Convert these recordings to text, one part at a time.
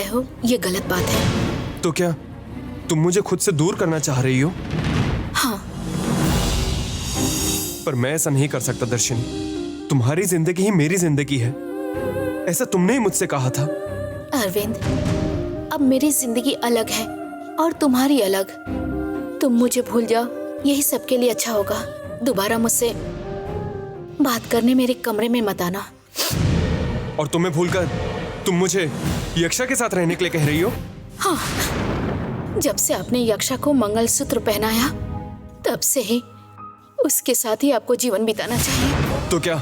हो ये गलत बात है। तो क्या तुम मुझे खुद से दूर करना चाह रही हो? हाँ। पर मैं ऐसा नहीं कर सकता दर्शनी। तुम्हारी जिंदगी ही मेरी जिंदगी है, ऐसा तुमने ही मुझसे कहा था। अरविंद, अब मेरी जिंदगी अलग है और तुम्हारी अलग। तुम मुझे भूल जाओ, यही सबके लिए अच्छा होगा। दोबारा मुझसे बात करने मेरे कमरे में मत आना। और तुम्हें भूलकर तुम मुझे यक्षा के साथ रहने के लिए कह रही हो? हाँ, जब से आपने यक्षा को मंगलसूत्र पहनाया तब से ही उसके साथ ही आपको जीवन बिताना चाहिए। तो क्या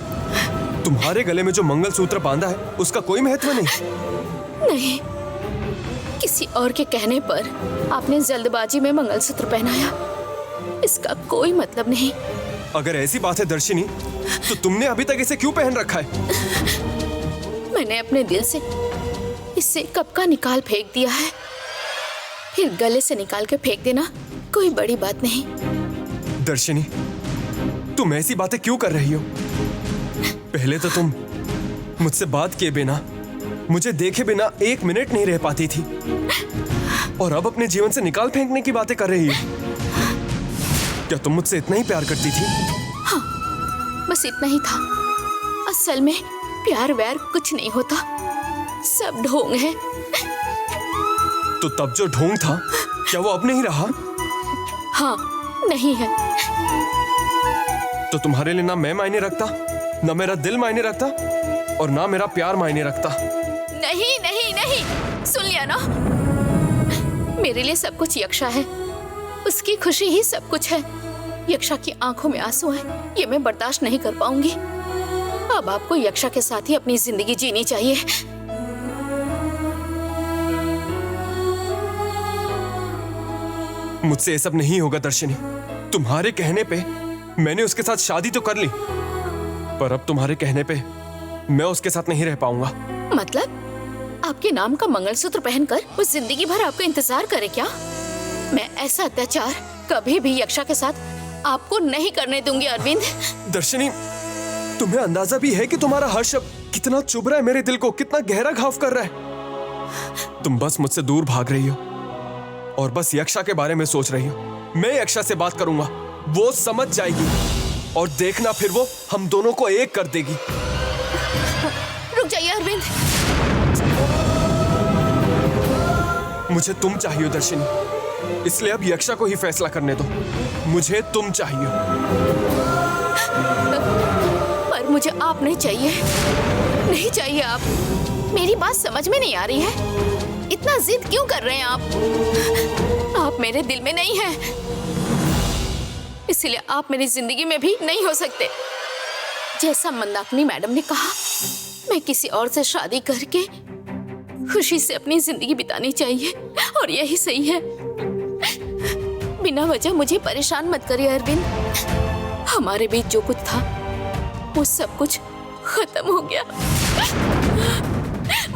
तुम्हारे गले में जो मंगलसूत्र बांधा है उसका कोई महत्व नहीं? नहीं, किसी और के कहने पर आपने जल्दबाजी में मंगलसूत्र पहनाया, इसका कोई मतलब नहीं। अगर ऐसी बात है दर्शिनी, तो तुमने अभी तक इसे क्यों पहन रखा है? मैंने अपने दिल से इसे कब का निकाल फेंक दिया है, फिर गले से निकाल के फेंक देना कोई बड़ी बात नहीं। दर्शिनी, तुम ऐसी बातें क्यों कर रही हो? पहले तो तुम मुझसे बात किए बिना, मुझे देखे बिना एक मिनट नहीं रह पाती थी, और अब अपने जीवन से निकाल फेंकने की बातें कर रही हो। क्या तुम मुझसे इतना ही प्यार करती थी? हाँ, बस इतना ही था। असल में प्यार व्यार कुछ नहीं होता, सब ढोंग है। तो तब जो ढोंग था, क्या वो अब नहीं रहा? हाँ, नहीं है। तो तुम्हारे लिए ना मैं मायने रखता, ना मेरा दिल मायने रखता, और ना मेरा प्यार मायने रखता। नहीं नहीं नहीं, सुन लिया ना? मेरे लिए सब कुछ यक्षा है, उसकी खुशी ही सब कुछ है। यक्षा की आंखों में आंसू हैं, ये मैं बर्दाश्त नहीं कर पाऊंगी। अब आपको यक्षा के साथ ही अपनी जिंदगी जीनी चाहिए। मुझसे ये सब नहीं होगा दर्शिनी। तुम्हारे कहने पे मैंने उसके साथ शादी तो कर ली, पर अब तुम्हारे कहने पे मैं उसके साथ नहीं रह पाऊंगा। मतलब आपके नाम का मंगलसूत्र पहनकर वो जिंदगी भर आपका इंतजार करे क्या? मैं ऐसा अत्याचार कभी भी यक्षा के साथ आपको नहीं करने दूंगी अरविंद। दर्शिनी, तुम्हें अंदाजा भी है कि तुम्हारा हर शब्द कितना चुभ रहा है मेरे दिल को, कितना गहरा घाव कर रहा है? तुम बस मुझसे दूर भाग रही हो और बस यक्षा के बारे में सोच रही हो। मैं यक्षा से बात करूंगा, वो समझ जाएगी, और देखना फिर वो हम दोनों को एक कर देगी। रुक जाइए अरविंद। मुझे तुम चाहिए दर्शिनी, इसलिए अब यक्षा को ही फैसला करने दो। मुझे तुम चाहिए। पर मुझे आप नहीं चाहिए, नहीं चाहिए आप। मेरी बात समझ में नहीं आ रही है, इतना जिद क्यों कर रहे हैं आप? आप मेरे दिल में नहीं हैं, इसलिए आप मेरी जिंदगी में भी नहीं हो सकते। जैसा मंदाकिनी मैडम ने कहा, मैं किसी और से शादी करके खुशी से अपनी जिंदगी बितानी चाहिए, और यही सही है। बिना वजह मुझे परेशान मत करिए अरविंद। हमारे बीच जो कुछ था वो सब कुछ खत्म हो गया।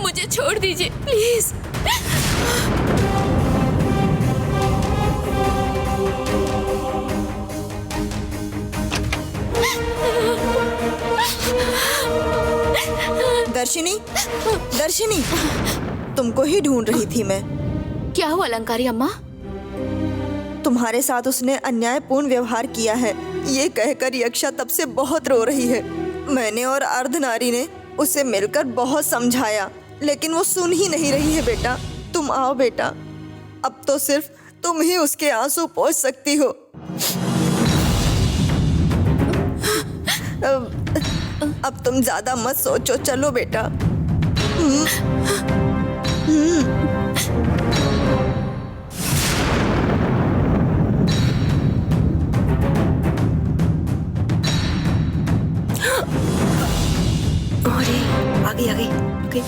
मुझे छोड़ दीजिए प्लीज। दर्शिनी, दर्शिनी, तुमको ही ढूंढ रही थी मैं। क्या हुआ अलंकारी अम्मा? तुम्हारे साथ उसने अन्यायपूर्ण व्यवहार किया है, ये कहकर यक्षा तब से बहुत रो रही है। मैंने और अर्धनारी ने उसे मिलकर बहुत समझाया, लेकिन वो सुन ही नहीं रही है। बेटा, तुम आओ बेटा, अब तो सिर्फ तुम ही उसके आंसू पोंछ सकती हो। अब तुम ज्यादा मत सोचो, चलो बेटा। अरे आ गई।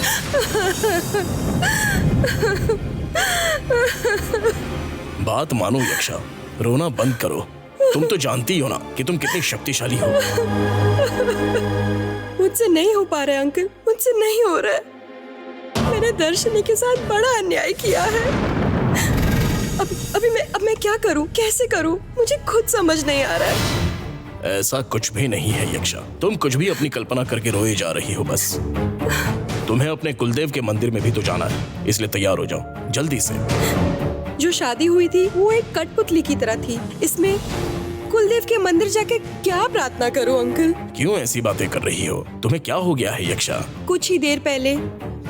बात मानो यक्षा, रोना बंद करो। तुम तो जानती हो ना कि तुम कितनी शक्तिशाली हो। मुझसे नहीं हो पा रहा है अंकल, मुझसे नहीं हो रहा है। मैंने दर्शनी के साथ बड़ा अन्याय किया है। अब मैं क्या करूं, कैसे करूं, मुझे खुद समझ नहीं आ रहा है। ऐसा कुछ भी नहीं है यक्षा, तुम कुछ भी अपनी कल्पना करके रोए जा रही हो बस। तुम्हें अपने कुलदेव के मंदिर में भी तो जाना है, इसलिए तैयार हो जाओ जल्दी से। जो शादी हुई थी वो एक कठपुतली की तरह थी। इसमें कुलदेव के मंदिर जाके क्या प्रार्थना करूं अंकल? क्यों ऐसी बातें कर रही हो? तुम्हें क्या हो गया है यक्षा? कुछ ही देर पहले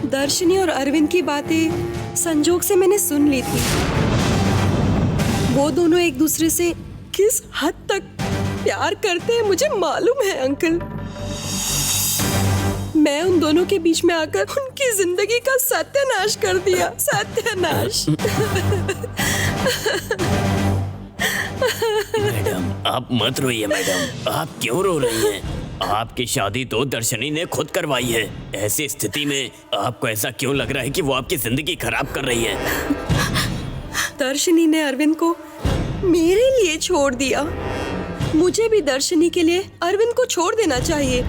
दर्शनी और अरविंद की बातें संजोग से मैंने सुन ली थी। वो दोनों एक दूसरे से किस हद तक प्यार करते हैं मुझे मालूम है अंकल। मैं उन दोनों के बीच में आकर उनकी जिंदगी का सत्यानाश कर दिया। सत्यानाश। मैडम आप मत रोइए मैडम, आप क्यों रो रही हैं? आपकी शादी तो दर्शनी ने खुद करवाई है। ऐसी स्थिति में आपको ऐसा क्यों लग रहा है कि वो आपकी जिंदगी खराब कर रही है? दर्शनी ने अरविंद को मेरे लिए छोड़ दिया। मुझे भी दर्शनी के लिए अरविंद को छोड़ देना चाहिए,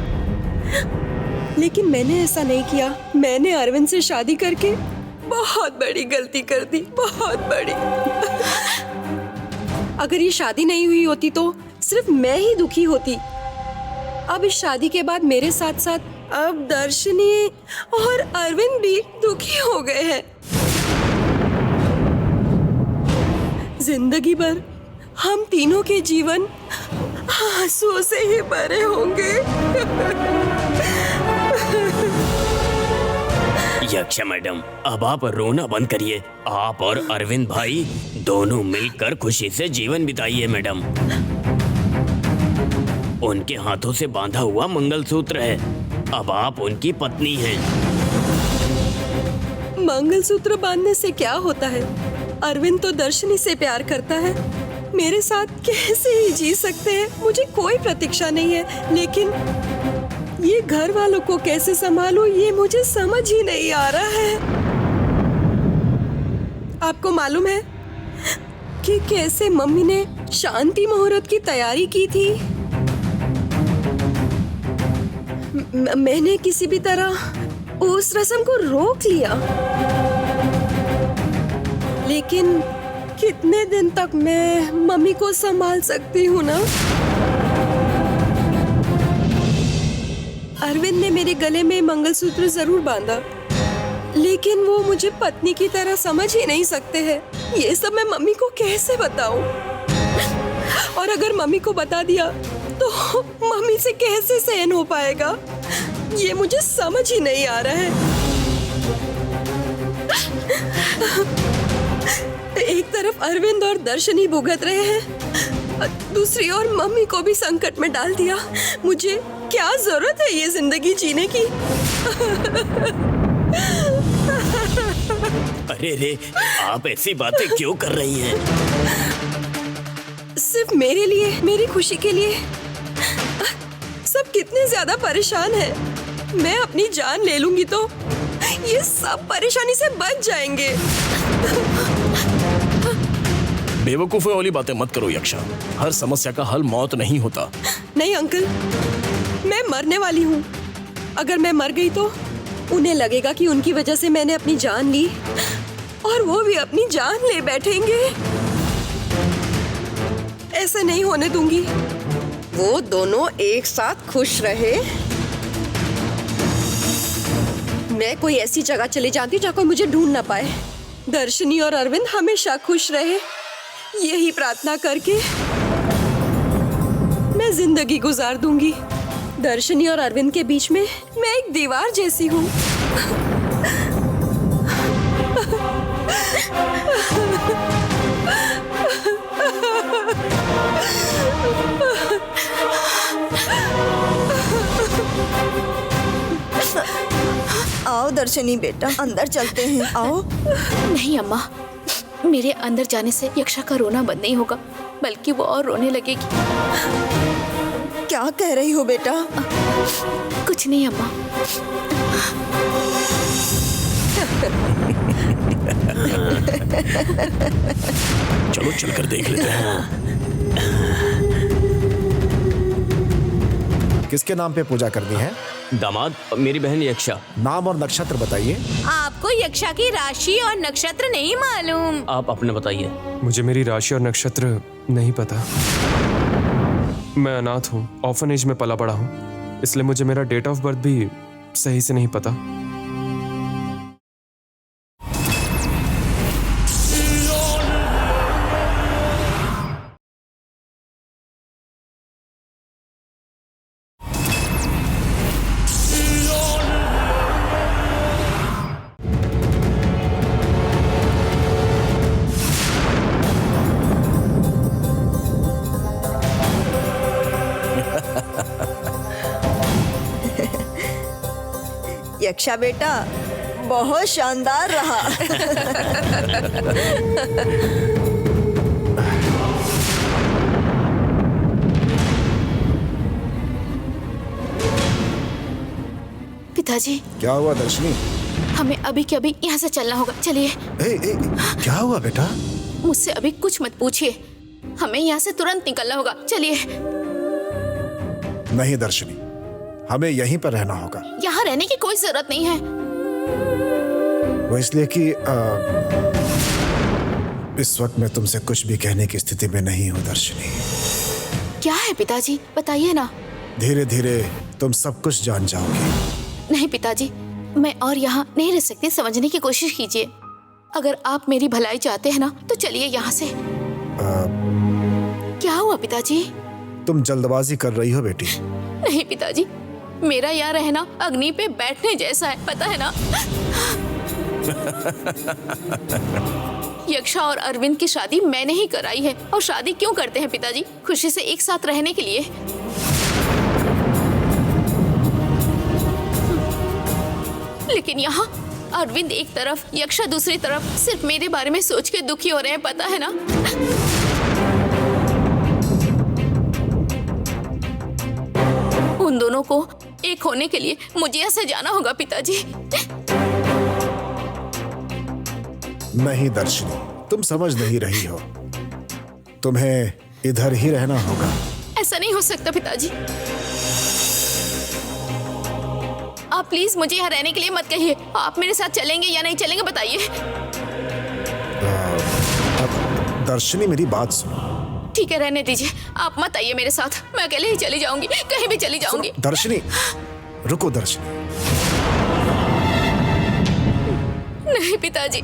लेकिन मैंने ऐसा नहीं किया। मैंने अरविंद से शादी करके बहुत बड़ी गलती कर दी, बहुत बड़ी। अगर ये शादी नहीं हुई होती तो सिर्फ मैं ही दुखी होती। अब इस शादी के बाद मेरे साथ साथ अब दर्शनी और अरविंद भी दुखी हो गए हैं। जिंदगी भर हम तीनों के जीवन आंसुओं से ही भरे होंगे। यक्षा मैडम अब आप रोना बंद करिए। आप और अरविंद भाई दोनों मिलकर खुशी से जीवन बिताइए मैडम। उनके हाथों से बांधा हुआ मंगलसूत्र है, अब आप उनकी पत्नी हैं। मंगलसूत्र बांधने से क्या होता है? अरविंद तो दर्शनी से प्यार करता है, मेरे साथ कैसे ही जी सकते हैं? मुझे कोई प्रतीक्षा नहीं है, लेकिन ये घर वालों को कैसे संभालूं ये मुझे समझ ही नहीं आ रहा है। आपको मालूम है कि कैसे मम्मी ने शांति मुहूर्त की तैयारी की थी? मैंने किसी भी तरह उस रस्म को रोक लिया, लेकिन कितने दिन तक मैं मम्मी को संभाल सकती हूँ ना? अरविंद ने मेरे गले में मंगलसूत्र जरूर बांधा, लेकिन वो मुझे पत्नी की तरह समझ ही नहीं सकते हैं। ये सब मैं मम्मी को कैसे बताऊं? और अगर मम्मी को बता दिया तो मम्मी से कैसे सहन हो पाएगा? ये मुझे समझ ही नहीं आ रहा है। एक तरफ अरविंद और दर्शनी भुगत रहे हैं, दूसरी ओर मम्मी को भी संकट में डाल दिया। मुझे क्या जरूरत है ये जिंदगी जीने की? अरे रे आप ऐसी बातें क्यों कर रही हैं? सिर्फ मेरे लिए, मेरी खुशी के लिए सब कितने ज्यादा परेशान हैं। मैं अपनी जान ले लूंगी तो ये सब परेशानी से बच जाएंगे। बेवकूफों वाली बातें मत करो यक्षा, हर समस्या का हल मौत नहीं होता। नहीं अंकल, मैं मरने वाली हूँ। अगर मैं मर गई तो उन्हें लगेगा कि उनकी वजह से मैंने अपनी जान ली, और वो भी अपनी जान ले बैठेंगे। ऐसे नहीं होने दूंगी। वो दोनों एक साथ खुश रहे। मैं कोई ऐसी जगह चली जाती जहाँ कोई मुझे ढूंढ ना पाए। दर्शनी और अरविंद हमेशा खुश रहे, यही प्रार्थना करके मैं जिंदगी गुजार दूंगी। दर्शनी और अरविंद के बीच में मैं एक दीवार जैसी हूँ। आओ दर्शनी बेटा, अंदर चलते हैं, आओ। नहीं अम्मा, मेरे अंदर जाने से यक्षा का रोना बंद नहीं होगा, बल्कि वो और रोने लगेगी। क्या कह रही हो बेटा? कुछ नहीं अम्मा। चलो चलकर देख लेते हैं। किसके नाम पे पूजा करनी है? दामाद मेरी बहन यक्षा। नाम और नक्षत्र बताइए। आपको यक्षा की राशि और नक्षत्र नहीं मालूम? आप अपने बताइए। मुझे मेरी राशि और नक्षत्र नहीं पता। मैं अनाथ हूँ, ऑर्फनेज में पला बड़ा हूँ, इसलिए मुझे मेरा डेट ऑफ बर्थ भी सही से नहीं पता। यक्षा बेटा, बहुत शानदार रहा। पिताजी, क्या हुआ दर्शनी? हमें अभी के अभी यहाँ से चलना होगा। चलिए। क्या हुआ बेटा? मुझसे अभी कुछ मत पूछिए, हमें यहाँ से तुरंत निकलना होगा। चलिए। नहीं दर्शनी, हमें यहीं पर रहना होगा। यहाँ रहने की कोई जरूरत नहीं है। वो इसलिए कि इस वक्त मैं तुमसे कुछ भी कहने की स्थिति में नहीं हूँ दर्शनी। क्या है पिताजी, बताइए ना। धीरे धीरे तुम सब कुछ जान जाओगी। नहीं पिताजी, मैं और यहाँ नहीं रह सकती। समझने की कोशिश कीजिए। अगर आप मेरी भलाई चाहते हैं ना तो चलिए यहाँ से। क्या हुआ पिताजी? तुम जल्दबाजी कर रही हो बेटी। नहीं पिताजी, मेरा यहाँ रहना अग्नि पे बैठने जैसा है, पता है ना। यक्षा और अरविंद की शादी मैंने ही कराई है। और शादी क्यों करते हैं पिताजी? खुशी से एक साथ रहने के लिए। लेकिन यहाँ अरविंद एक तरफ, यक्षा दूसरी तरफ, सिर्फ मेरे बारे में सोच के दुखी हो रहे हैं, पता है ना। उन दोनों को एक होने के लिए मुझे यहाँ से जाना होगा पिताजी। नहीं दर्शनी, तुम समझ नहीं रही हो। तुम्हें इधर ही रहना होगा। ऐसा नहीं हो सकता पिताजी। आप प्लीज मुझे यहाँ रहने के लिए मत कहिए। आप मेरे साथ चलेंगे या नहीं चलेंगे, बताइए। अब दर्शनी मेरी बात सुनो। ठीक है, रहने दीजिए। आप मत आइए मेरे साथ, मैं अकेले ही चली जाऊंगी, कहीं भी चली जाऊंगी। दर्शनी, रुको दर्शनी। नहीं पिताजी।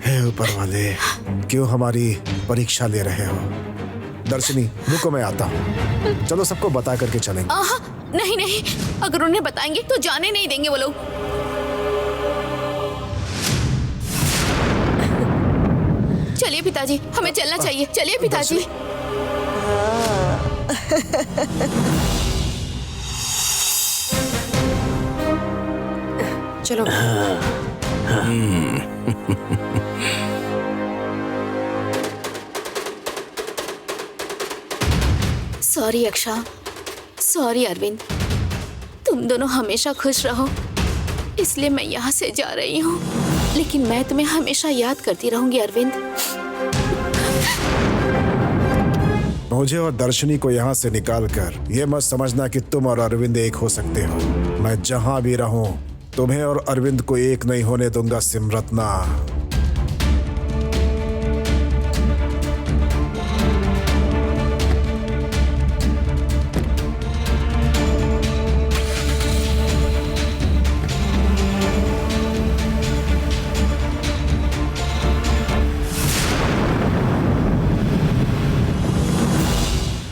हे ऊपर वाले, क्यों हमारी परीक्षा ले रहे हो? दर्शनी, रुको, मैं आता हूँ। चलो सबको बता करके चलेंगे। नहीं नहीं, अगर उन्हें बताएंगे तो जाने नहीं देंगे वो लोग। चलिए पिताजी, हमें चलना चाहिए। चलिए पिताजी। चलो। Sorry अक्षा, sorry Arvind. तुम दोनों हमेशा खुश रहो, इसलिए मैं यहाँ से जा रही हूँ। लेकिन मैं तुम्हें हमेशा याद करती रहूंगी अरविंद। मुझे और दर्शनी को यहाँ से निकालकर ये मत समझना कि तुम और अरविंद एक हो सकते हो। मैं जहाँ भी रहूं तुम्हें और अरविंद को एक नहीं होने दूंगा सिमरत्ना।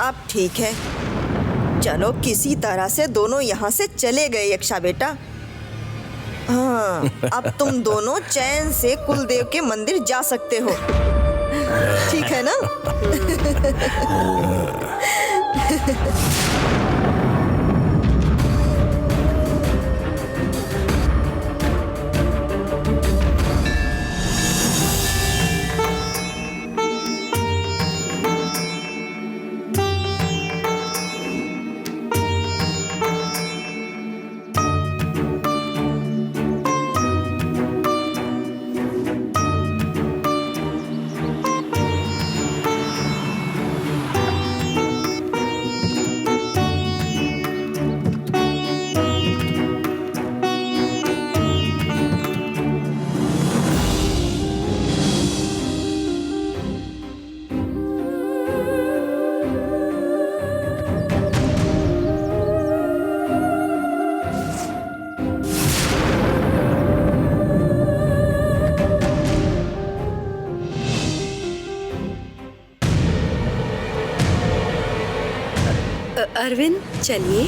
अब ठीक है, चलो किसी तरह से दोनों यहाँ से चले गए यक्षा बेटा। हाँ, अब तुम दोनों चैन से कुलदेव के मंदिर जा सकते हो। ठीक है ना? अरविंद, चलिए।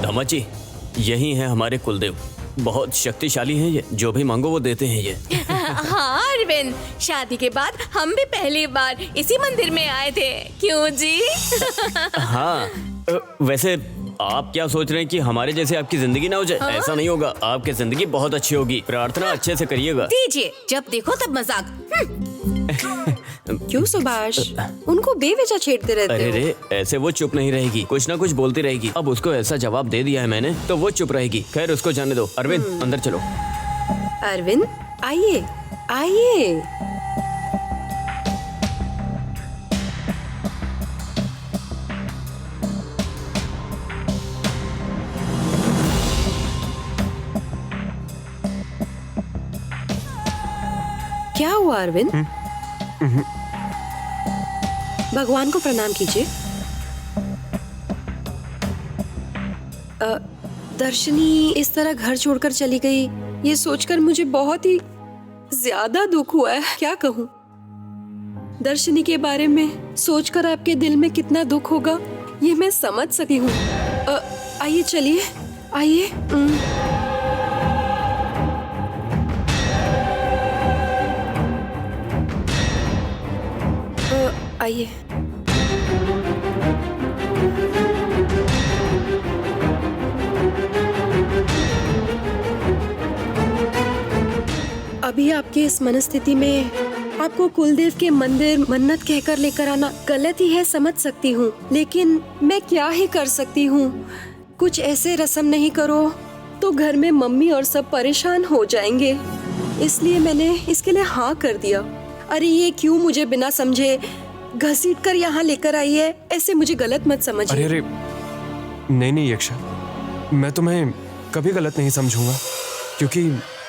दामाद जी, यही है हमारे कुलदेव। बहुत शक्तिशाली हैं ये, जो भी मांगो वो देते हैं ये। हाँ अरविंद, शादी के बाद हम भी पहली बार इसी मंदिर में आए थे, क्यों जी? हाँ, वैसे आप क्या सोच रहे हैं कि हमारे जैसे आपकी जिंदगी ना हो जाए? ऐसा नहीं होगा, आपकी जिंदगी बहुत अच्छी होगी। प्रार्थना अच्छे से करिएगा। दीजिए, जब देखो तब मजाक। क्यों सुभाष, उनको बेवजह छेड़ते रहते अरे हो? रे, ऐसे वो चुप नहीं रहेगी, कुछ ना कुछ बोलती रहेगी। अब उसको ऐसा जवाब दे दिया है मैंने, तो वो चुप रहेगी। खैर उसको जाने दो। अरविंद अंदर चलो। अरविंद आइए आइए। क्या हुआ अरविंद? भगवान को प्रणाम कीजिए। दर्शनी इस तरह घर छोड़कर चली गई, ये सोचकर मुझे बहुत ही ज्यादा दुख हुआ है। क्या कहूँ, दर्शनी के बारे में सोचकर आपके दिल में कितना दुख होगा ये मैं समझ सकती हूँ। आइए चलिए, आइए। आइए। अभी आपकी इस मनस्थिति में आपको कुलदेव के मंदिर मन्नत कहकर लेकर आना गलत ही है, समझ सकती हूँ, लेकिन मैं क्या ही कर सकती हूँ। कुछ ऐसे रस्म नहीं करो तो घर में मम्मी और सब परेशान हो जाएंगे, इसलिए मैंने इसके लिए हाँ कर दिया। अरे ये क्यों मुझे बिना समझे घसीट कर यहाँ लेकर आई है, ऐसे मुझे गलत मत समझिए। अरे अरे, नहीं नहीं यक्षा, मैं तुम्हें कभी गलत नहीं समझूंगा, क्योंकि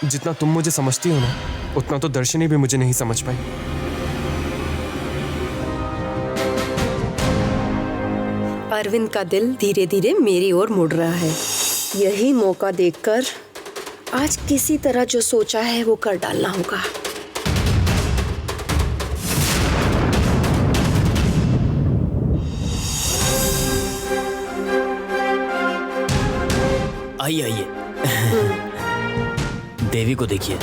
जितना तुम मुझे समझती हो ना, उतना तो दर्शनी भी मुझे नहीं समझ पाई। अरविंद का दिल धीरे धीरे मेरी ओर मुड़ रहा है। यही मौका देखकर आज किसी तरह जो सोचा है वो कर डालना होगा। आइए आइए। देवी को देखिए।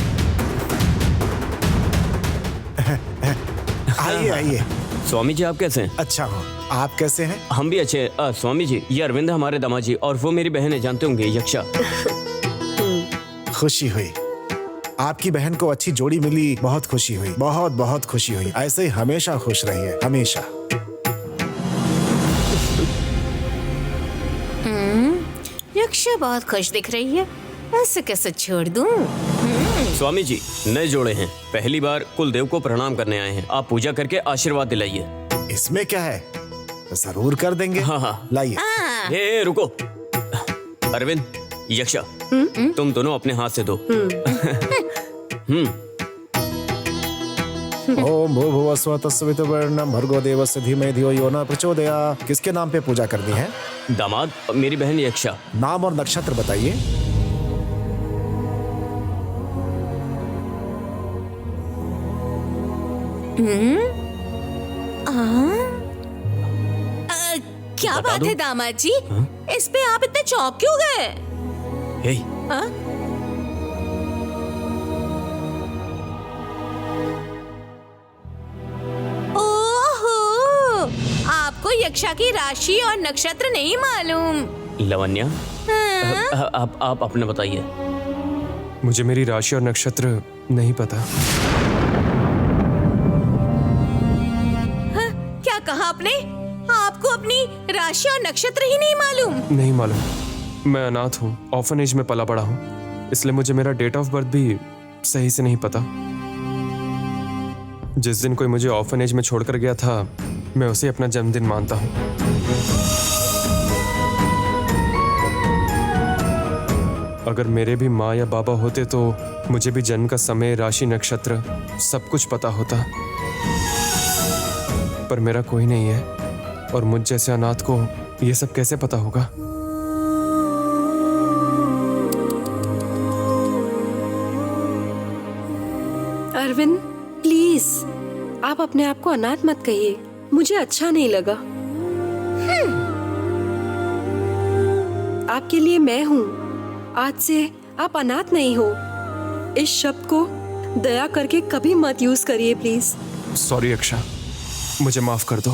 आइए आइए। स्वामी जी आप कैसे हैं? अच्छा हूँ, आप कैसे हैं? हम भी अच्छे हैं। स्वामी जी, ये अरविंद है हमारे दामाजी, और वो मेरी बहन है, जानते होंगे, यक्षा। खुशी हुई, आपकी बहन को अच्छी जोड़ी मिली, बहुत खुशी हुई, बहुत बहुत खुशी हुई। ऐसे ही हमेशा खुश रहिए, हमेशा। यक्षा बहुत खुश दिख रही है, ऐसे कैसे छोड़ दूं? स्वामी जी नए जोड़े हैं, पहली बार कुलदेव को प्रणाम करने आए हैं। आप पूजा करके आशीर्वाद दिलाइए। इसमें क्या है, जरूर कर देंगे। हाँ हाँ। लाइए। ए रुको, अरविंद, यक्षा, तुम दोनों अपने हाथ से दो। ओम भूर्भुवः स्वः तत्सवितुर्वरेण्यं भर्गो देवस्य धीमहि धियो यो न प्रचोदयात्। किसके नाम पे पूजा करनी है? दामाद, मेरी बहन यक्षा। नाम और नक्षत्र बताइए। क्या बता बात दो। है दामाद जी, इस पे आप इतने चौंक क्यों गए? हे, हाँ? ओहो, आपको यक्षा की राशि और नक्षत्र नहीं मालूम? लवन्या, हाँ? आप अपने बताइए। मुझे मेरी राशि और नक्षत्र नहीं पता। क्या कहा आपने? आपको अपनी राशि और नक्षत्र ही नहीं मालूम? नहीं मालूम, मैं अनाथ हूँ, ऑर्फनेज में पला बड़ा हूँ, इसलिए मुझे मेरा डेट ऑफ बर्थ भी सही से नहीं पता। जिस दिन कोई मुझे ऑर्फनेज में छोड़कर गया था, मैं उसे अपना जन्मदिन मानता हूँ। अगर मेरे भी माँ या बाबा होते तो मुझे भी जन्म का समय, राशि, नक्षत्र सब कुछ पता होता, पर मेरा कोई नहीं है, और मुझ जैसे अनाथ को ये सब कैसे पता होगा? अरविंद प्लीज, आप अपने आप को अनाथ मत कहिए, मुझे अच्छा नहीं लगा। आपके लिए मैं हूँ, आज से आप अनाथ नहीं हो। इस शब्द को दया करके कभी मत यूज करिए प्लीज। सॉरी अक्षा, मुझे माफ कर दो।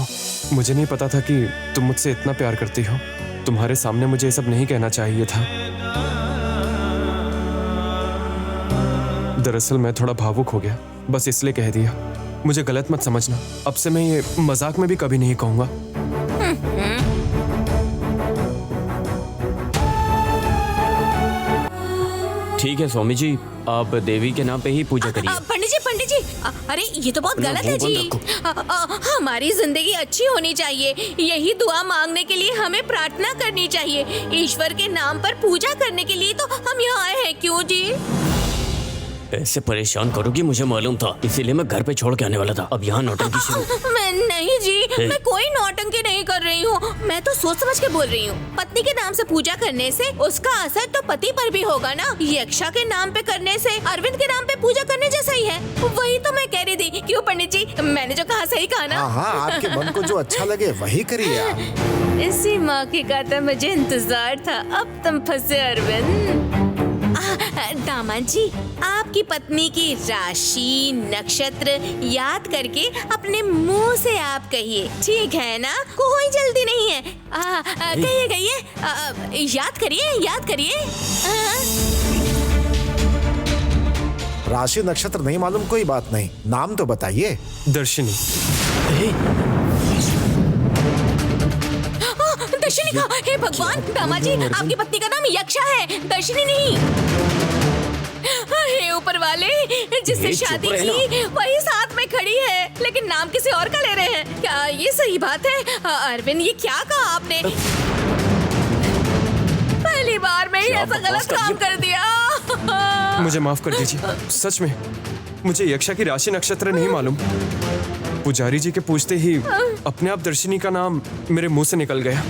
मुझे नहीं पता था कि तुम मुझसे इतना प्यार करती हो। तुम्हारे सामने मुझे ये सब नहीं कहना चाहिए था। दरअसल मैं थोड़ा भावुक हो गया, बस इसलिए कह दिया। मुझे गलत मत समझना। अब से मैं ये मजाक में भी कभी नहीं कहूंगा। ठीक है स्वामी जी, आप देवी के नाम पे ही पूजा करिए। पंडित जी, अरे ये तो बहुत गलत है जी। हमारी जिंदगी अच्छी होनी चाहिए, यही दुआ मांगने के लिए हमें प्रार्थना करनी चाहिए। ईश्वर के नाम पर पूजा करने के लिए तो हम यहाँ आए हैं। क्यों जी? ऐसे परेशान करोगी मुझे मालूम था, इसीलिए मैं घर पे छोड़ के आने वाला था। अब यहाँ नौटंकी शुरू। मैं नहीं जी, मैं कोई नौटंकी नहीं कर रही हूँ। मैं तो सोच समझ के बोल रही हूँ। पत्नी के नाम से पूजा करने से उसका असर तो पति पर भी होगा ना। यक्षा के नाम पे करने से अरविंद के नाम पे पूजा करने जैसा ही है। वही तो मैं कह रही थी। क्यों पंडित जी, मैंने जो कहा सही कहा ना? हाँ, आपके मन को जो अच्छा लगे वही करिए आप। इसी मौके का तो मुझे इंतजार था। अब तुम फंसे अरविंद। दामाद जी, आपकी पत्नी की राशि नक्षत्र याद करके अपने मुंह से आप कहिए, ठीक है ना? कोई जल्दी नहीं है। कहिए कहिए, याद करिए, याद करिए। राशि नक्षत्र नहीं मालूम, कोई बात नहीं, नाम तो बताइए। दर्शनी। दर्शनी का? हे भगवान, दामाद जी, आपकी पत्नी का नाम यक्षा है, दर्शनी नहीं। हे ऊपर वाले, जिससे शादी की वही साथ में खड़ी है, लेकिन नाम किसी और का ले रहे हैं। क्या ये सही बात है? अरविंद, ये क्या कहा आपने? पहली बार में ही ऐसा गलत काम कर दिया। मुझे माफ कर दीजिए। सच में मुझे यक्षा की राशि नक्षत्र नहीं मालूम। पुजारी जी के पूछते ही अपने आप दर्शनी का नाम मेरे मुंह से निकल गया।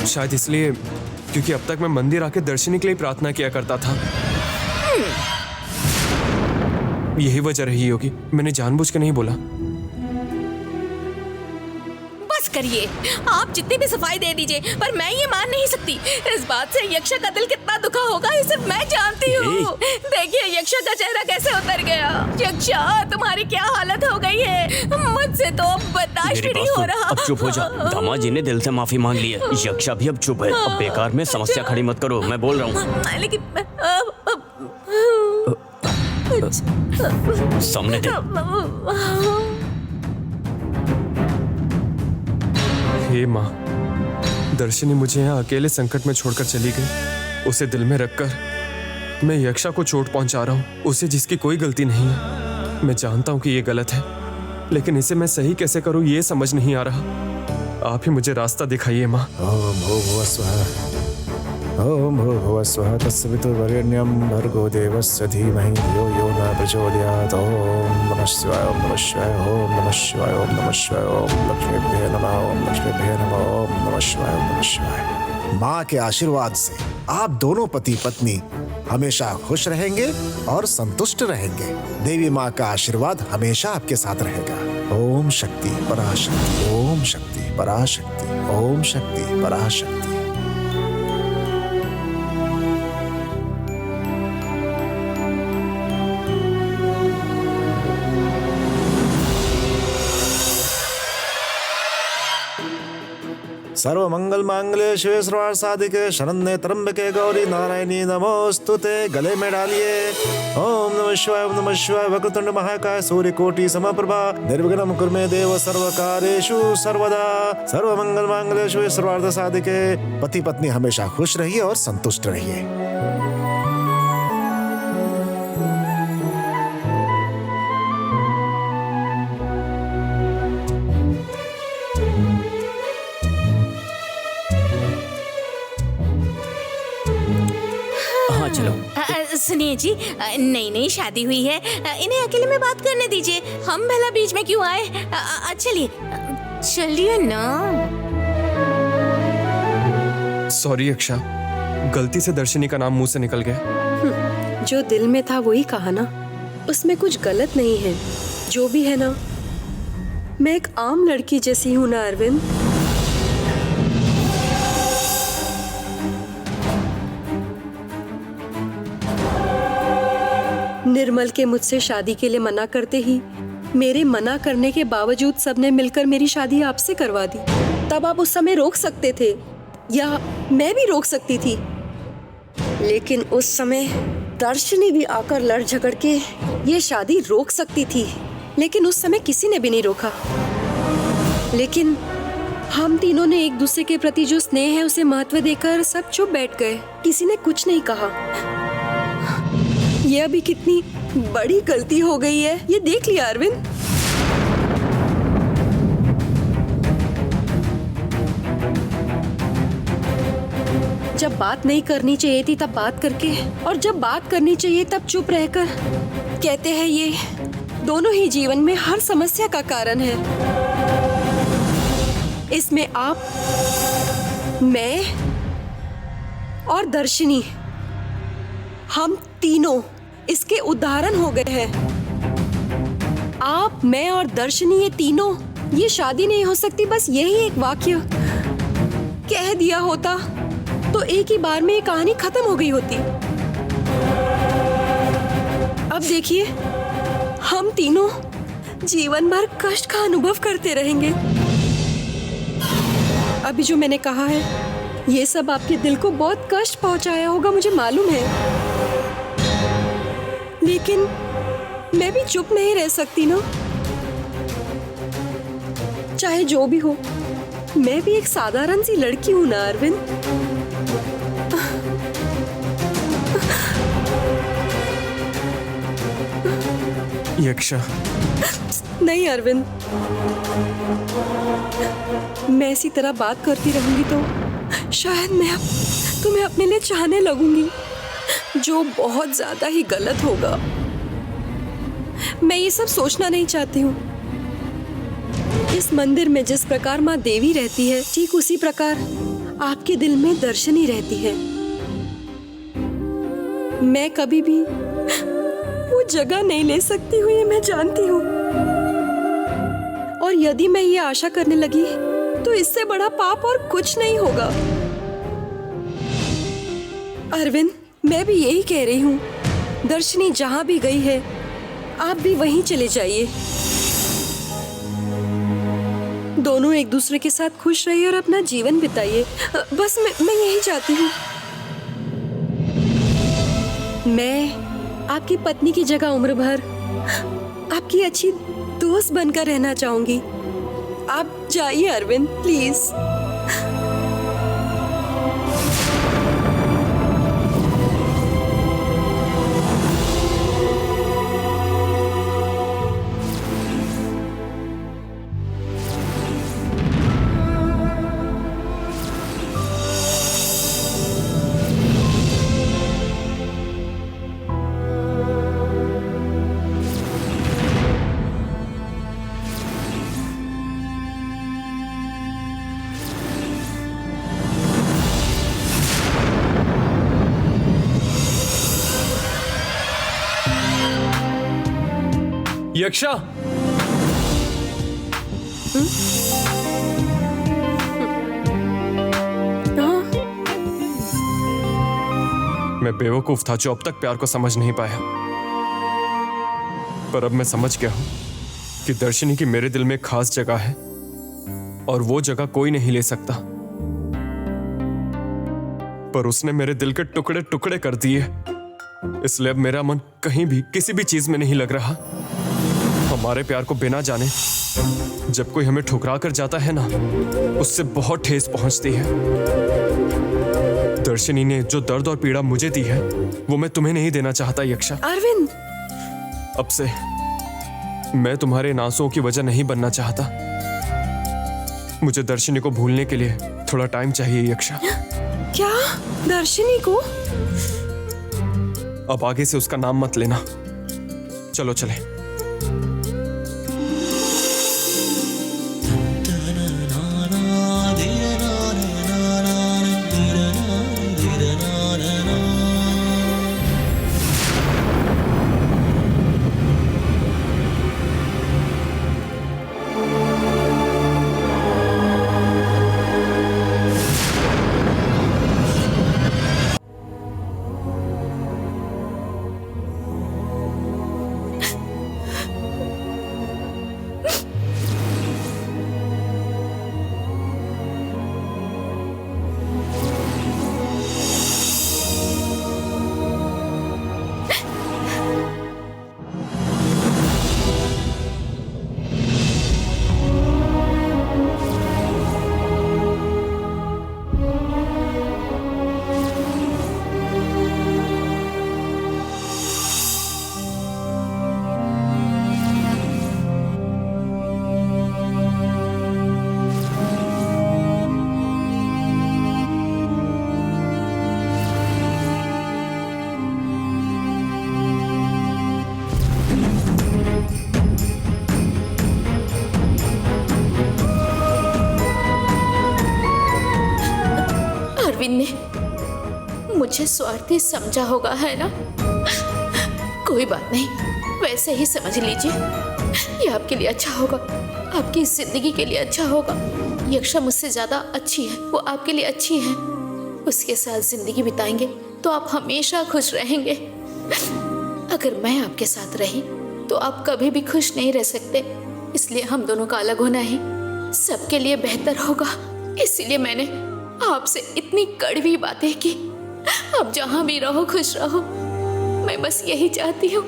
शायद इसलिए क्योंकि अब तक मैं मंदिर आके दर्शनी के लिए प्रार्थना किया करता था। यही वजह रही होगी, मैंने जानबूझ के नहीं बोला। बस करिए, आप जितनी भी सफाई दे दीजिए, पर मैं ये मान नहीं सकती। इस बात से यक्षा का दिल कितना दुखा होगा, ये सिर्फ मैं जानती हूँ। देखिए यक्षा का चेहरा कैसे उतर गया। यक्षा, तुम्हारी क्या हालत हो गई है? मुझसे तो अब बर्दाश्त मेरी नहीं बात हो सुन, रहा। अब चुप हो जा। दामाद जी ने दिल से माफी मांग ली है, यक्षा भी अब चुप है। अब बेकार में समस्या खड़ी मत करो, मैं बोल रहा हूँ। लेकिन सामने दे। हे माँ, दर्शनी मुझे यहाँ अकेले संकट में छोड़कर चली गई। उसे दिल में रखकर मैं यक्षा को चोट पहुंचा रहा हूँ, उसे जिसकी कोई गलती नहीं है। मैं जानता हूँ कि ये गलत है, लेकिन इसे मैं सही कैसे करूँ ये समझ नहीं आ रहा। आप ही मुझे रास्ता दिखाइए माँ। ओम भूर्भुवः स्वः, ओम भूर्भुवः स्वः, तत्सवितुर्वरेण्यं भर्गो देवस्य धीमहि धियो यो न प्रचोदयात्। ओम नमः शिवाय, ओम नमः शिवाय, ओम नमः शिवाय, ओम नमः शिवाय, ओम लक्ष्मीभ्ये नमः, ओम लक्ष्मीभ्ये नमः, ओम नमः शिवाय, ओम नमः शिवाय। माँ के आशीर्वाद से आप दोनों पति पत्नी हमेशा खुश रहेंगे और संतुष्ट रहेंगे। देवी माँ का आशीर्वाद हमेशा आपके साथ रहेगा। ओम शक्ति पराशक्ति, ओम शक्ति पराशक्ति, ओम शक्ति पराशक्ति। सर्वमंगल मांगल्ये शिवे सर्वार्थ साधिके शरण्ये त्र्यंबके गौरी नारायणी नमोस्तुते। गले में डालिए। ओम नमः शिवाय, ओम नमः शिवाय। वक्रतुंड महाकाय सूर्यकोटि समप्रभा निर्विघ्नं कुरु मे देव सर्वकार्येषु सर्वदा। सर्वमंगल मांगल्ये शिवे सर्वार्थ साधिके। पति पत्नी हमेशा खुश रहिए और संतुष्ट रहिए। सुनिए जी, नई नई शादी हुई है, इन्हें अकेले में बात करने दीजिए। हम भला बीच में क्यों आए? चलिए चलिए ना। सॉरी अक्षा, गलती से दर्शनी का नाम मुंह से निकल गया। जो दिल में था वही कहा ना, उसमें कुछ गलत नहीं है। जो भी है ना, मैं एक आम लड़की जैसी हूँ ना अरविंद। निर्मल के मुझसे शादी के लिए मना करते ही मेरे मना करने के बावजूद सबने मिलकर मेरी शादी आपसे करवा दी। तब आप उस समय रोक सकते थे या मैं भी रोक सकती थी, लेकिन उस समय दर्शनी भी आकर लड़ झगड़ के ये शादी रोक सकती थी, लेकिन उस समय किसी ने भी नहीं रोका। लेकिन हम तीनों ने एक दूसरे के प्रति जो स्नेह है उसे महत्व देकर सब चुप बैठ गए, किसी ने कुछ नहीं कहा। ये अभी कितनी बड़ी गलती हो गई है ये देख लिया अरविंद। जब बात नहीं करनी चाहिए थी तब बात करके, और जब बात करनी चाहिए तब चुप रहकर। कहते हैं ये दोनों ही जीवन में हर समस्या का कारण है। इसमें आप, मैं और दर्शनी, हम तीनों इसके उदाहरण हो गए हैं। आप, मैं और दर्शनी, ये तीनों, ये शादी नहीं हो सकती। बस यही एक वाक्य कह दिया होता तो एक ही बार में ये कहानी खत्म हो गई होती। अब देखिए, हम तीनों जीवन भर कष्ट का अनुभव करते रहेंगे। अभी जो मैंने कहा है ये सब आपके दिल को बहुत कष्ट पहुंचाया होगा, मुझे मालूम है, लेकिन मैं भी चुप नहीं रह सकती ना। चाहे जो भी हो, मैं भी एक साधारण सी लड़की हूं ना अरविंद। यक्षा, नहीं अरविंद, मैं इसी तरह बात करती रहूंगी तो शायद मैं अब तुम्हें अपने लिए चाहने लगूंगी, जो बहुत ज्यादा ही गलत होगा। मैं ये सब सोचना नहीं चाहती हूँ। इस मंदिर में जिस प्रकार माँ देवी रहती है, ठीक उसी प्रकार आपके दिल में दर्शनी रहती है। मैं कभी भी वो जगह नहीं ले सकती हूँ, ये मैं जानती हूँ। और यदि मैं ये आशा करने लगी तो इससे बड़ा पाप और कुछ नहीं होगा। अरविंद, मैं भी यही कह रही हूँ, दर्शनी जहाँ भी गई है आप भी वहीं चले जाइए। दोनों एक दूसरे के साथ खुश रहिए और अपना जीवन बिताइए। बस मैं यही चाहती हूँ। मैं आपकी पत्नी की जगह उम्र भर आपकी अच्छी दोस्त बनकर रहना चाहूंगी। आप जाइए अरविंद, प्लीज। यक्षा, मैं बेवकूफ था जो अब तक प्यार को समझ नहीं पाया, पर अब मैं समझ गया हूं कि दर्शनी की मेरे दिल में खास जगह है और वो जगह कोई नहीं ले सकता। पर उसने मेरे दिल के टुकड़े टुकड़े कर दिए, इसलिए अब मेरा मन कहीं भी किसी भी चीज में नहीं लग रहा। हमारे प्यार को बिना जाने जब कोई हमें ठुकरा कर जाता है ना, उससे बहुत ठेस पहुंचती है। दर्शनी ने जो दर्द और पीड़ा मुझे दी है वो मैं तुम्हें नहीं देना चाहता यक्षा। अरविंद, अब से मैं तुम्हारे इन आंसुओं की वजह नहीं बनना चाहता। मुझे दर्शनी को भूलने के लिए थोड़ा टाइम चाहिए यक्षा। क्या दर्शनी को? अब आगे से उसका नाम मत लेना। चलो चले। मुझे स्वार्थी समझा होगा, है ना? कोई बात नहीं, वैसे ही समझ लीजिए। ये आपके लिए अच्छा होगा, आपकी जिंदगी के लिए अच्छा होगा। यक्षा मुझसे ज्यादा अच्छी है, वो आपके लिए अच्छी है। उसके साथ जिंदगी बिताएंगे तो आप हमेशा खुश रहेंगे। अगर मैं आपके साथ रही तो आप कभी भी खुश नहीं रह सकते। इसलिए हम दोनों का अलग होना ही सबके लिए बेहतर होगा। इसीलिए मैंने आपसे इतनी कड़वी बातें की। आप जहां भी रहो खुश रहो, मैं बस यही चाहती हूँ।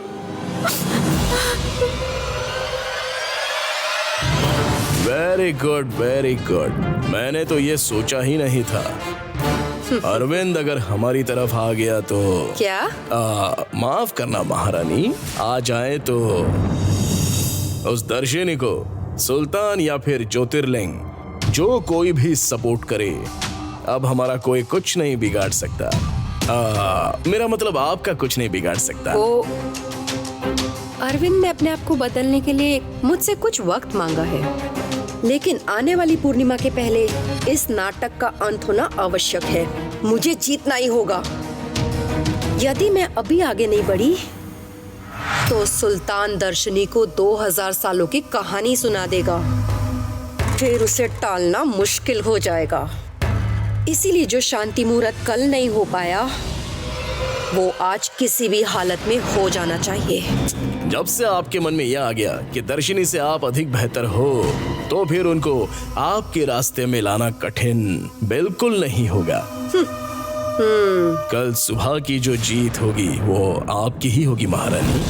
Very good, very good. मैंने तो ये सोचा ही नहीं था। अरविंद अगर हमारी तरफ आ गया तो क्या? माफ करना महारानी, आ जाए तो उस दर्शनी को सुल्तान या फिर ज्योतिर्लिंग, जो कोई भी सपोर्ट करे, अब हमारा कोई कुछ नहीं बिगाड़ सकता। मेरा मतलब आपका कुछ नहीं बिगाड़ सकता। वो अरविंद ने अपने आप को बदलने के लिए मुझसे कुछ वक्त मांगा है, लेकिन आने वाली पूर्णिमा के पहले इस नाटक का अंत होना आवश्यक है। मुझे जीतना ही होगा। यदि मैं अभी आगे नहीं बढ़ी तो सुल्तान दर्शनी को 2000 सालों की कहानी सुना देगा, फिर उसे टालना मुश्किल हो जाएगा। इसीलिए जो शांति मुहूर्त कल नहीं हो पाया, वो आज किसी भी हालत में हो जाना चाहिए। जब से आपके मन में यह आ गया कि दर्शनी से आप अधिक बेहतर हो, तो फिर उनको आपके रास्ते में लाना कठिन बिल्कुल नहीं होगा। कल सुबह की जो जीत होगी वो आपकी ही होगी महारानी।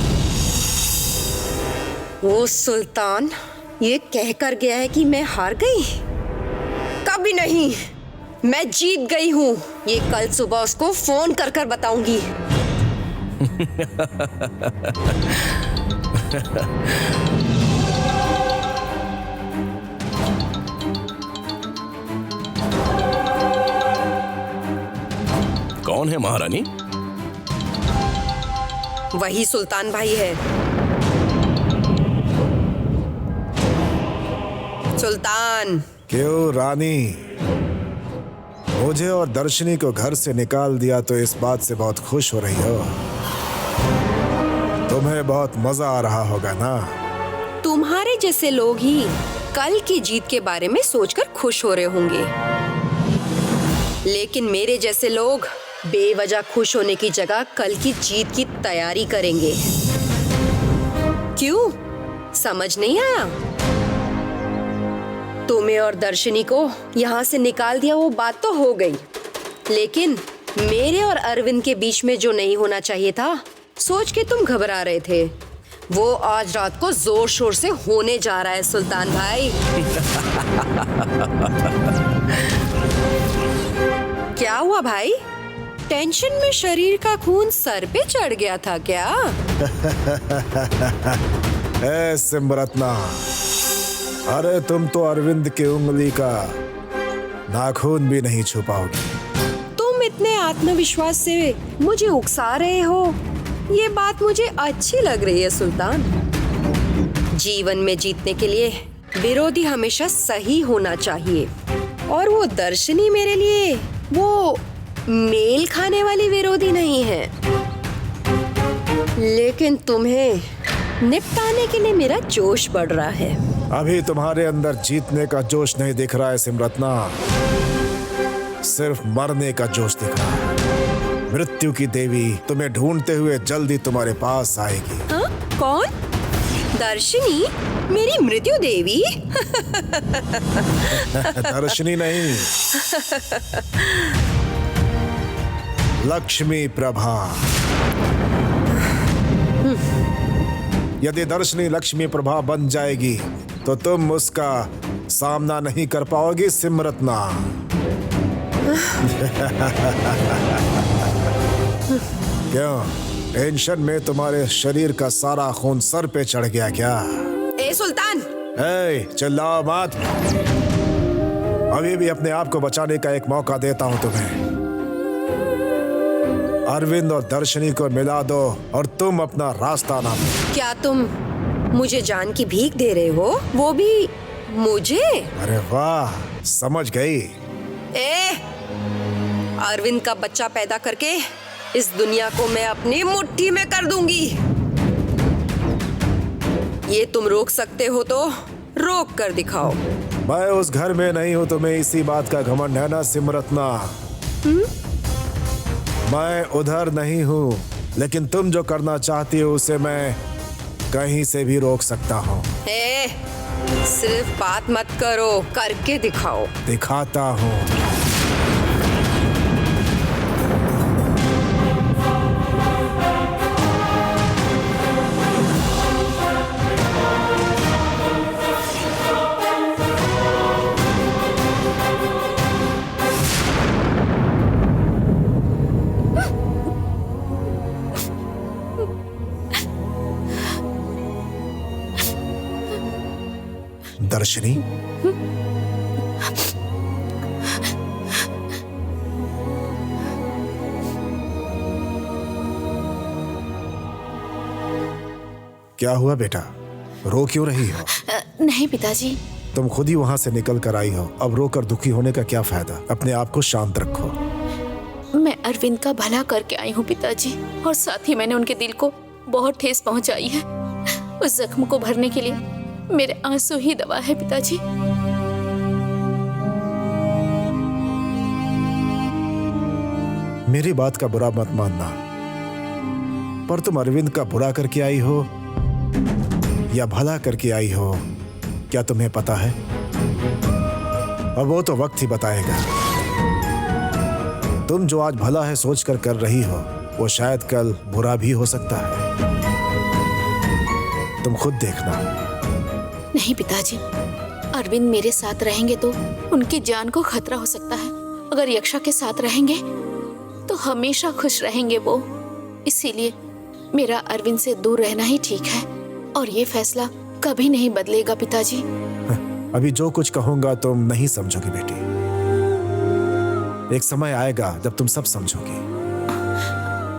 वो सुल्तान ये कहकर गया है कि मैं हार गई? कभी नहीं, मैं जीत गई हूँ। ये कल सुबह उसको फोन कर कर बताऊंगी। कौन है महारानी? वही सुल्तान भाई है। सुल्तान। क्यों रानी, मुझे और दर्शनी को घर से निकाल दिया तो इस बात से बहुत खुश हो रही हो? तुम्हें बहुत मजा आ रहा होगा ना? तुम्हारे जैसे लोग ही कल की जीत के बारे में सोचकर खुश हो रहे होंगे, लेकिन मेरे जैसे लोग बेवजह खुश होने की जगह कल की जीत की तैयारी करेंगे। क्यों, समझ नहीं आया? तुम्हें और दर्शनी को यहाँ से निकाल दिया वो बात तो हो गई, लेकिन मेरे और अरविंद के बीच में जो नहीं होना चाहिए था, सोच के तुम घबरा रहे थे, वो आज रात को जोर शोर से होने जा रहा है सुल्तान भाई। क्या हुआ भाई? टेंशन में शरीर का खून सर पे चढ़ गया था क्या? ए सिमरत्ना, अरे तुम तो अरविंद की उंगली का नाखून भी नहीं छुपाओगी। तुम इतने आत्मविश्वास से मुझे उकसा रहे हो, ये बात मुझे अच्छी लग रही है सुल्तान। जीवन में जीतने के लिए विरोधी हमेशा सही होना चाहिए, और वो दर्शनी मेरे लिए वो मेल खाने वाली विरोधी नहीं है। लेकिन तुम्हें निपटाने के लिए मेरा जोश बढ़ रहा है। अभी तुम्हारे अंदर जीतने का जोश नहीं दिख रहा है सिमरत्ना, सिर्फ मरने का जोश दिख रहा है। मृत्यु की देवी तुम्हें ढूंढते हुए जल्दी तुम्हारे पास आएगी। हाँ? कौन? दर्शनी? मेरी मृत्यु देवी? दर्शनी नहीं, लक्ष्मी प्रभा। यदि दर्शनी लक्ष्मी प्रभा बन जाएगी तो तुम उसका सामना नहीं कर पाओगी सिमरत्ना। क्यों, टेंशन में तुम्हारे शरीर का सारा खून सर पे चढ़ गया क्या? ए सुल्तान! ए, चिल्लाओ मत। अभी भी अपने आप को बचाने का एक मौका देता हूं तुम्हें। अरविंद और दर्शनी को मिला दो और तुम अपना रास्ता ना दो। क्या तुम मुझे जान की भीख दे रहे हो, वो भी मुझे? अरे वाह, समझ गई। अरविंद का बच्चा पैदा करके इस दुनिया को मैं अपनी मुट्ठी में कर दूंगी। ये तुम रोक सकते हो तो रोक कर दिखाओ। मैं उस घर में नहीं हूँ, तुम्हें इसी बात का घमंड है ना सिमरत्ना? मैं उधर नहीं हूँ, लेकिन तुम जो करना चाहती हो उसे मैं कहीं से भी रोक सकता हूँ। सिर्फ बात मत करो, करके दिखाओ। दिखाता हूँ। दर्शनी, क्या हुआ बेटा? रो क्यों रही हो? नहीं पिताजी। तुम खुद ही वहां से निकल कर आई हो, अब रोकर दुखी होने का क्या फायदा? अपने आप को शांत रखो। मैं अरविंद का भला करके आई हूँ पिताजी, और साथ ही मैंने उनके दिल को बहुत ठेस पहुंचाई है। उस जख्म को भरने के लिए मेरे आंसू ही दवा है पिताजी। मेरी बात का बुरा मत मानना, पर तुम अरविंद का बुरा करके आई हो या भला करके आई हो, क्या तुम्हें पता है? और वो तो वक्त ही बताएगा। तुम जो आज भला है सोचकर कर रही हो, वो शायद कल बुरा भी हो सकता है। तुम खुद देखना। नहीं पिताजी, अरविंद मेरे साथ रहेंगे तो उनकी जान को खतरा हो सकता है। अगर यक्षा के साथ रहेंगे तो हमेशा खुश रहेंगे वो। इसीलिए मेरा अरविंद से दूर रहना ही ठीक है, और ये फैसला कभी नहीं बदलेगा पिताजी। अभी जो कुछ कहूंगा तुम नहीं समझोगी बेटी। एक समय आएगा जब तुम सब समझोगी।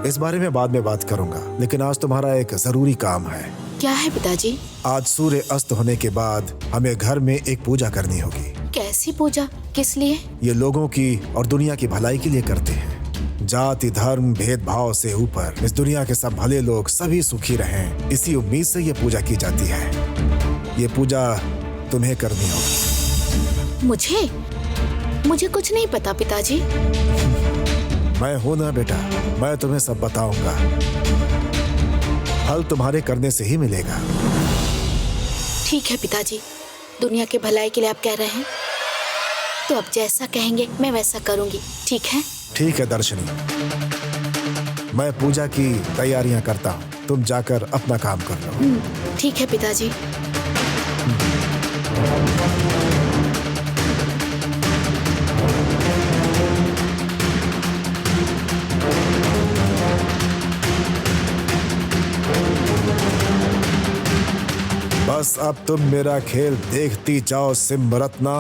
इस बारे में बाद में बात करूंगा, लेकिन आज तुम्हारा एक जरूरी काम है। क्या है पिताजी? आज सूर्य अस्त होने के बाद हमें घर में एक पूजा करनी होगी। कैसी पूजा? किस लिए? ये लोगों की और दुनिया की भलाई के लिए करते हैं। जाति धर्म भेदभाव से ऊपर इस दुनिया के सब भले लोग सभी सुखी रहें, इसी उम्मीद से ये पूजा की जाती है। ये पूजा तुम्हें करनी होगी। मुझे कुछ नहीं पता पिताजी। मैं हूं ना बेटा, मैं तुम्हें सब बताऊंगा। फल तुम्हारे करने से ही मिलेगा। ठीक है पिताजी, दुनिया के भलाई के लिए आप कह रहे हैं, तो आप जैसा कहेंगे मैं वैसा करूंगी। ठीक है? ठीक है दर्शनी, मैं पूजा की तैयारियां करता हूँ, तुम जाकर अपना काम कर लो। ठीक है पिताजी। बस अब तुम मेरा खेल देखती जाओ सिमरत्ना।